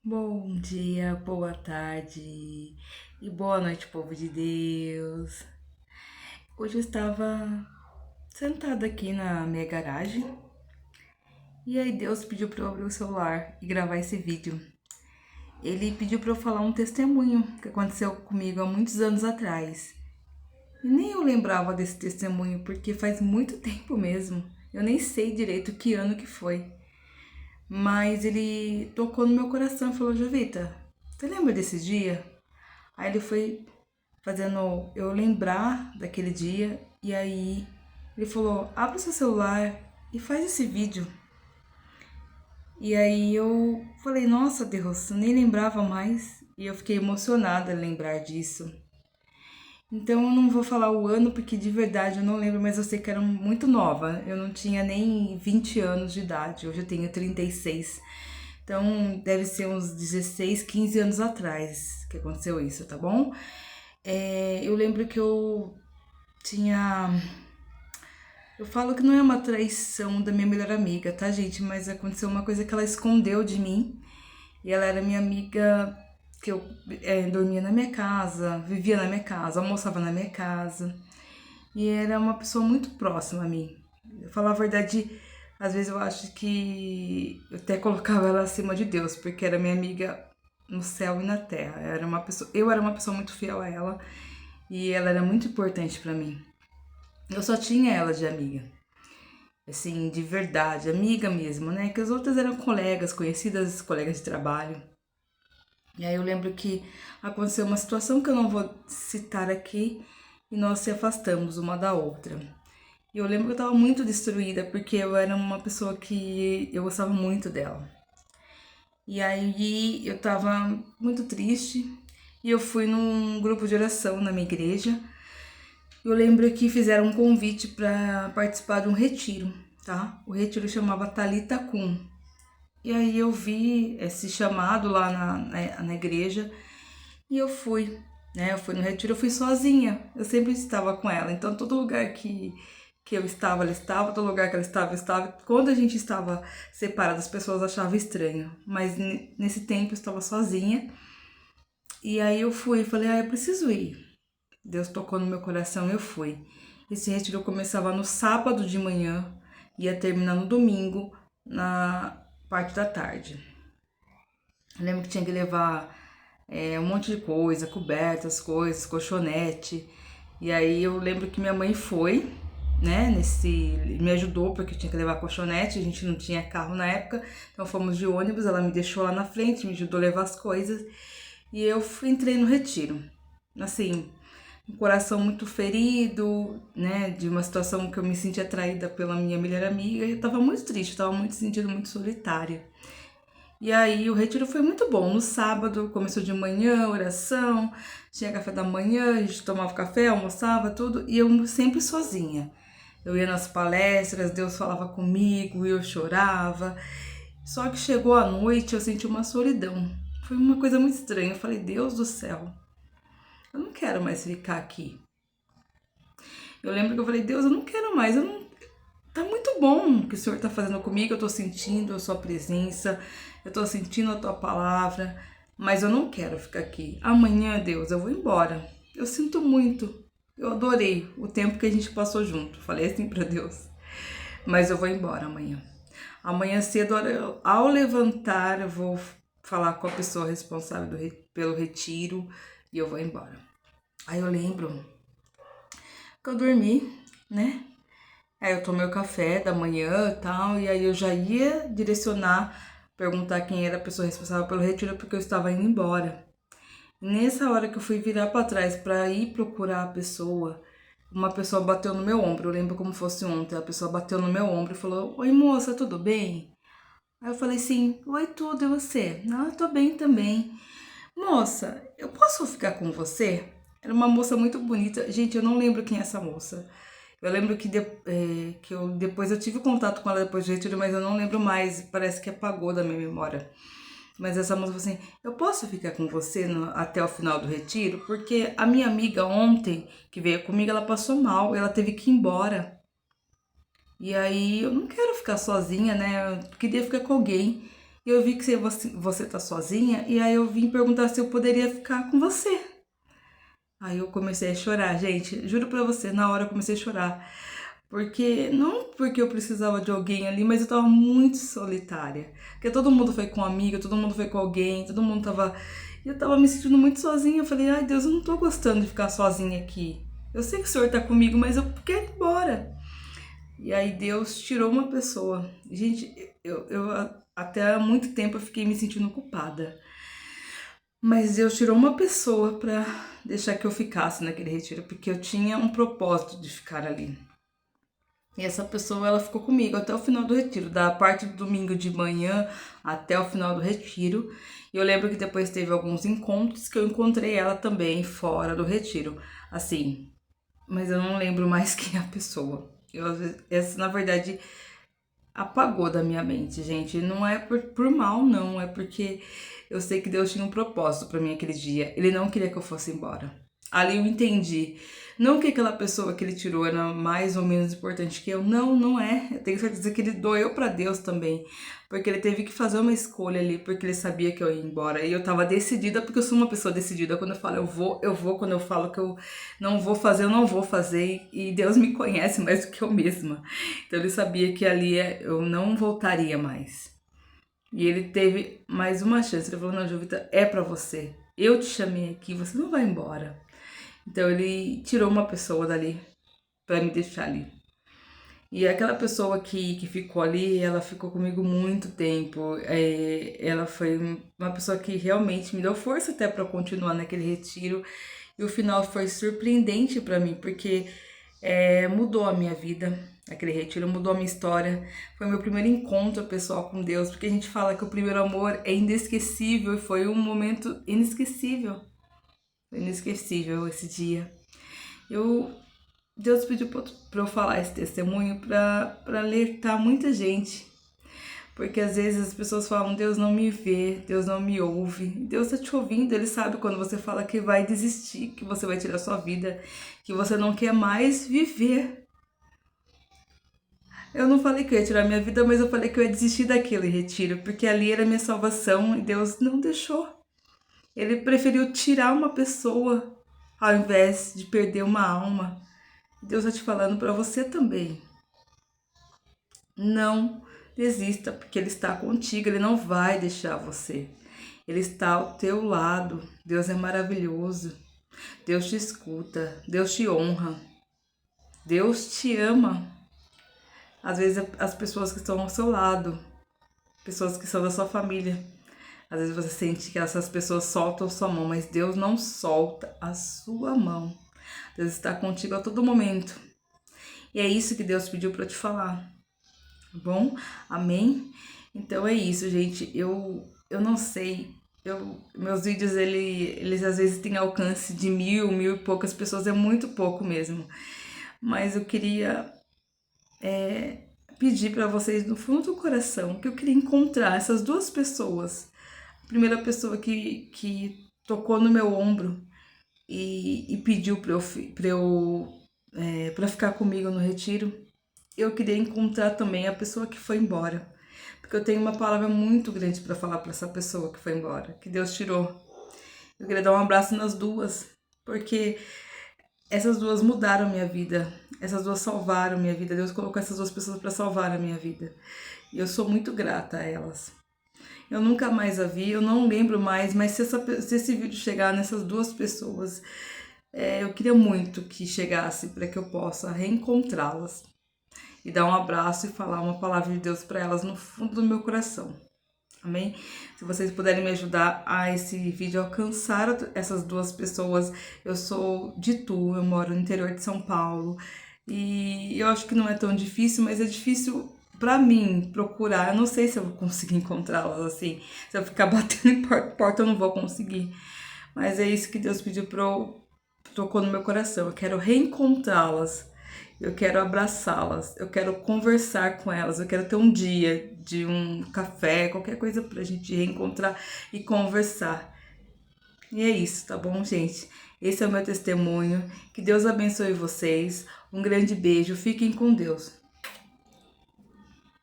Bom dia, boa tarde e boa noite, povo de Deus. Hoje eu estava sentada aqui na minha garagem e aí Deus pediu para eu abrir o celular e gravar esse vídeo. Ele pediu para eu falar um testemunho que aconteceu comigo há muitos anos atrás. E nem eu lembrava desse testemunho porque faz muito tempo mesmo. Eu nem sei direito que ano que foi. Mas ele tocou no meu coração e falou: Jovita, você lembra desse dia? Aí ele foi fazendo eu lembrar daquele dia. E aí ele falou: abre o seu celular e faz esse vídeo. E aí eu falei: nossa, Deus, eu nem lembrava mais. E eu fiquei emocionada em lembrar disso. Então eu não vou falar o ano porque de verdade eu não lembro, mas eu sei que era muito nova. Eu não tinha nem 20 anos de idade, hoje eu tenho 36. Então deve ser uns 16, 15 anos atrás que aconteceu isso, tá bom? Eu lembro que eu tinha. Eu falo que não é uma traição da minha melhor amiga, tá, gente? Mas aconteceu uma coisa que ela escondeu de mim. E ela era minha amiga que eu dormia na minha casa, vivia na minha casa, almoçava na minha casa. E era uma pessoa muito próxima a mim. Eu falar a verdade, às vezes eu acho que eu até colocava ela acima de Deus, porque era minha amiga no céu e na terra. Eu era uma pessoa muito fiel a ela e ela era muito importante pra mim. Eu só tinha ela de amiga. Assim, de verdade, amiga mesmo, né? Que as outras eram colegas, conhecidas, colegas de trabalho. E aí eu lembro que aconteceu uma situação que eu não vou citar aqui e nós se afastamos uma da outra. E eu lembro que eu tava muito destruída porque eu era uma pessoa que eu gostava muito dela. E aí eu tava muito triste e eu fui num grupo de oração na minha igreja. Eu lembro que fizeram um convite para participar de um retiro, tá? O retiro chamava Talita Kum. E aí eu vi esse chamado lá na igreja e eu fui, né? Eu fui no retiro, eu fui sozinha. Eu sempre estava com ela. Então todo lugar que eu estava, ela estava, todo lugar que ela estava, eu estava. Quando a gente estava separado, as pessoas achavam estranho. Mas nesse tempo eu estava sozinha. E aí eu fui, falei, eu preciso ir. Deus tocou no meu coração e eu fui. Esse retiro começava no sábado de manhã, ia terminar no domingo, na parte da tarde. Eu lembro que tinha que levar um monte de coisa, cobertas, coisas, colchonete. E aí eu lembro que minha mãe foi, né, me ajudou porque eu tinha que levar colchonete, a gente não tinha carro na época, então fomos de ônibus, ela me deixou lá na frente, me ajudou a levar as coisas e entrei no retiro. Assim, um coração muito ferido, né, de uma situação que eu me senti atraída pela minha melhor amiga e eu tava muito triste, eu tava muito sentindo muito solitária. E aí o retiro foi muito bom. No sábado começou de manhã, oração, tinha café da manhã, a gente tomava café, almoçava, tudo, e eu sempre sozinha. Eu ia nas palestras, Deus falava comigo, eu chorava. Só que chegou a noite, eu senti uma solidão. Foi uma coisa muito estranha. Eu falei, Deus do céu, eu não quero mais ficar aqui. Eu lembro que eu falei, Deus, eu não quero mais, eu não, tá muito bom o que o Senhor tá fazendo comigo, eu tô sentindo a sua presença, eu tô sentindo a tua palavra, mas eu não quero ficar aqui. Amanhã, Deus, eu vou embora. Eu sinto muito. Eu adorei o tempo que a gente passou junto. Falei assim pra Deus. Mas eu vou embora amanhã. Amanhã cedo, ao levantar, eu vou falar com a pessoa responsável pelo retiro e eu vou embora. Aí eu lembro que eu dormi, né? Aí eu tomei o café da manhã e tal, e aí eu já ia direcionar, perguntar quem era a pessoa responsável pelo retiro, porque eu estava indo embora. E nessa hora que eu fui virar para trás para ir procurar a pessoa, uma pessoa bateu no meu ombro, eu lembro como fosse ontem, a pessoa bateu no meu ombro e falou, oi moça, tudo bem? Aí eu falei assim, oi tudo, e você? Não, eu tô bem também. Moça, eu posso ficar com você? Era uma moça muito bonita. Gente, eu não lembro quem é essa moça. Eu lembro depois eu tive contato com ela depois do retiro, mas eu não lembro mais. Parece que apagou da minha memória. Mas essa moça falou assim: eu posso ficar com você até o final do retiro? Porque a minha amiga ontem, que veio comigo, ela passou mal, ela teve que ir embora. E aí eu não quero ficar sozinha, né? Eu queria ficar com alguém. e eu vi que você tá sozinha, e aí eu vim perguntar se eu poderia ficar com você. Aí eu comecei a chorar, gente, juro pra você, na hora eu comecei a chorar. Porque, não porque eu precisava de alguém ali, mas eu tava muito solitária. Porque todo mundo foi com amiga, todo mundo foi com alguém, todo mundo tava. E eu tava me sentindo muito sozinha. Eu falei, ai Deus, eu não tô gostando de ficar sozinha aqui. Eu sei que o Senhor tá comigo, mas eu quero ir embora. E aí Deus tirou uma pessoa. Gente, até há muito tempo eu fiquei me sentindo culpada. Mas Deus tirou uma pessoa pra deixar que eu ficasse naquele retiro, porque eu tinha um propósito de ficar ali. E essa pessoa, ela ficou comigo até o final do retiro, da parte do domingo de manhã até o final do retiro. E eu lembro que depois teve alguns encontros que eu encontrei ela também fora do retiro. Assim, mas eu não lembro mais quem é a pessoa. Essa, na verdade, apagou da minha mente, gente. Não é por mal, não. É porque eu sei que Deus tinha um propósito pra mim aquele dia. Ele não queria que eu fosse embora. Ali eu entendi. Não que aquela pessoa que ele tirou era mais ou menos importante que eu. Não, não é. Eu tenho certeza que ele doeu pra Deus também. Porque ele teve que fazer uma escolha ali, porque ele sabia que eu ia embora. E eu tava decidida, porque eu sou uma pessoa decidida. Quando eu falo eu vou, eu vou. Quando eu falo que eu não vou fazer, eu não vou fazer. E Deus me conhece mais do que eu mesma. Então ele sabia que ali eu não voltaria mais. E ele teve mais uma chance. Ele falou, não, Jovita, é pra você. Eu te chamei aqui, você não vai embora. Então ele tirou uma pessoa dali pra me deixar ali. E aquela pessoa que ficou ali, ela ficou comigo muito tempo. Ela foi uma pessoa que realmente me deu força até para continuar naquele retiro. E o final foi surpreendente para mim, porque mudou a minha vida. Aquele retiro mudou a minha história. Foi meu primeiro encontro pessoal com Deus, porque a gente fala que o primeiro amor é inesquecível. E foi um momento inesquecível. Foi inesquecível esse dia. Deus pediu para eu falar esse testemunho para alertar muita gente. Porque às vezes as pessoas falam, Deus não me vê, Deus não me ouve. Deus está te ouvindo, Ele sabe quando você fala que vai desistir, que você vai tirar sua vida, que você não quer mais viver. Eu não falei que eu ia tirar minha vida, mas eu falei que eu ia desistir daquele retiro, porque ali era minha salvação e Deus não deixou. Ele preferiu tirar uma pessoa ao invés de perder uma alma. Deus está te falando para você também. Não desista, porque Ele está contigo, Ele não vai deixar você. Ele está ao teu lado. Deus é maravilhoso. Deus te escuta, Deus te honra, Deus te ama. Às vezes as pessoas que estão ao seu lado, pessoas que são da sua família, às vezes você sente que essas pessoas soltam sua mão, mas Deus não solta a sua mão. Deus está contigo a todo momento. E é isso que Deus pediu para te falar. Tá bom? Amém? Então é isso, gente. Eu não sei. Meus vídeos, eles às vezes têm alcance de 1.000 e poucas pessoas. É muito pouco mesmo. Mas eu queria pedir para vocês, no fundo do coração, que eu queria encontrar essas duas pessoas. A primeira pessoa que tocou no meu ombro e pediu para ficar comigo no retiro. Eu queria encontrar também a pessoa que foi embora, porque eu tenho uma palavra muito grande para falar para essa pessoa que foi embora, que Deus tirou. Eu queria dar um abraço nas duas, porque essas duas mudaram minha vida, essas duas salvaram minha vida. Deus colocou essas duas pessoas para salvar a minha vida, e eu sou muito grata a elas. Eu nunca mais a vi, eu não lembro mais, mas se esse vídeo chegar nessas duas pessoas, eu queria muito que chegasse para que eu possa reencontrá-las e dar um abraço e falar uma palavra de Deus para elas no fundo do meu coração. Amém? Se vocês puderem me ajudar a esse vídeo alcançar essas duas pessoas. Eu sou de Itu, eu moro no interior de São Paulo e eu acho que não é tão difícil, mas é difícil para mim procurar. Eu não sei se eu vou conseguir encontrá-las assim. Se eu ficar batendo em porta, eu não vou conseguir. Mas é isso que Deus pediu tocou no meu coração. Eu quero reencontrá-las. Eu quero abraçá-las, eu quero conversar com elas, eu quero ter um dia de um café, qualquer coisa pra gente reencontrar e conversar. E é isso, tá bom, gente? Esse é o meu testemunho. Que Deus abençoe vocês. Um grande beijo. Fiquem com Deus.